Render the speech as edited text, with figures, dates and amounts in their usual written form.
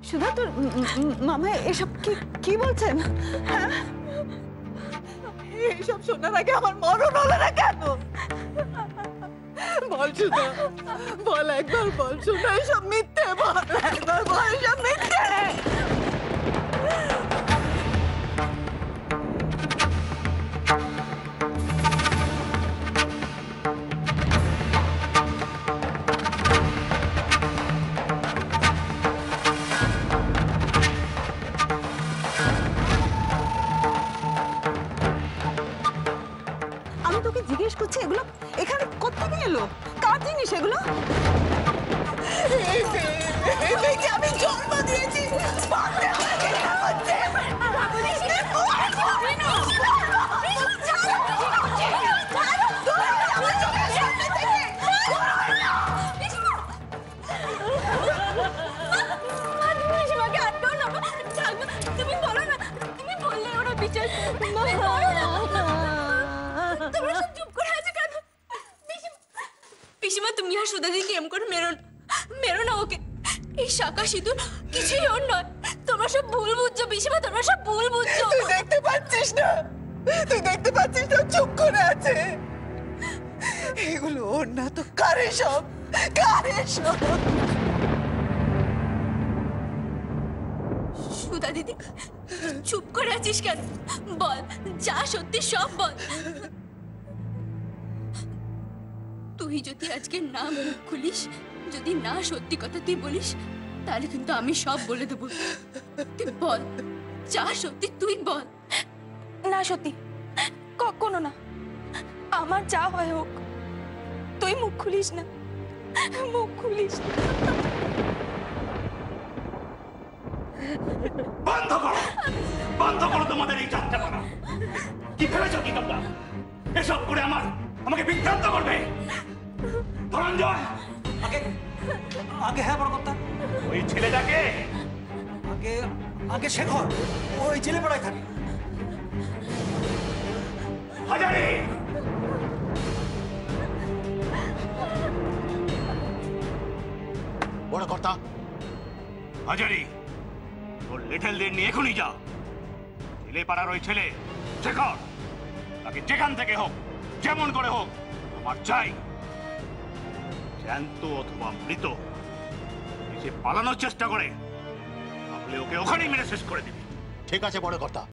সুধা, তোর মামা এসব কি বলছেন? হ্যাঁ, এসব শোনার আগে আমার মরণ হলো না কেন? বল সুধা, বল, একবার বল সুধা, এসব মিথ্যে, বল একবার, বল এসব মিথ্যে। আমি তোকে জিজ্ঞেস করছি, এগুলো এখানে কোত্থেকে এলো? কার জিনিস এগুলো? আমি জন্ম দিয়েছি। তুমি বলো না, তুমি বললে ওরা বিচার চুপ করে আছে কেন? পিসিমা, তুমি আর সুধা দিকে এম করে মেরো না ওকে। এই শাঁখা সিঁদুর কিছুই ওর নয়। তোমরা সব ভুল বুঝছো পিসিমা, তোমরা সব ভুল বুঝছো। তুই দেখতে পাচ্ছিস না? তুই দেখতে পাচ্ছিস না চুপ করে আছে? এগুলো ওর না তো কারে সব, কারে সব? সুধা দিদি, চুপ করে আছিস কেন? বল, যা সত্যি সব বল। তুই যদি আজকে না মুখ খুলিস, যদি না সত্যি কথা তুই বলিস, তাহলে কিন্তু আমি সব বলে দেবো। তুই বল, যা সত্যি তুই বল। না সত্যি, কখনো না। আমার যা হয় হোক, তুই মুখ খুলিস না, মুখ খুলিস না। বন্ধ করো, বন্ধ করো তোমাদের এই যাত্রা করা। কি ভেবেছো কি তোমরা? এসব করে আমাকে বিভ্রান্ত করবে? ধনঞ্জয়, আগে হ্যাঁ বড় কথা, ওই ছেলেটাকে আগে শেখর, ওই জেলে পড়ায় থাকে। হাজারি, বড় কর্তা। হাজারি, ওর লিটলদের নিয়ে এখনই যা। ছেলে পাড়ার ওই ছেলে শেখর, তাকে যেখান থেকে হোক, যেমন করে হোক, আমার চাই। জ্যান্ত অথবা মৃত, সে পালানোর চেষ্টা করে, তাহলে ওকে ওখানেই মেরে শেষ করে দিবি। ঠিক আছে বড় কর্তা।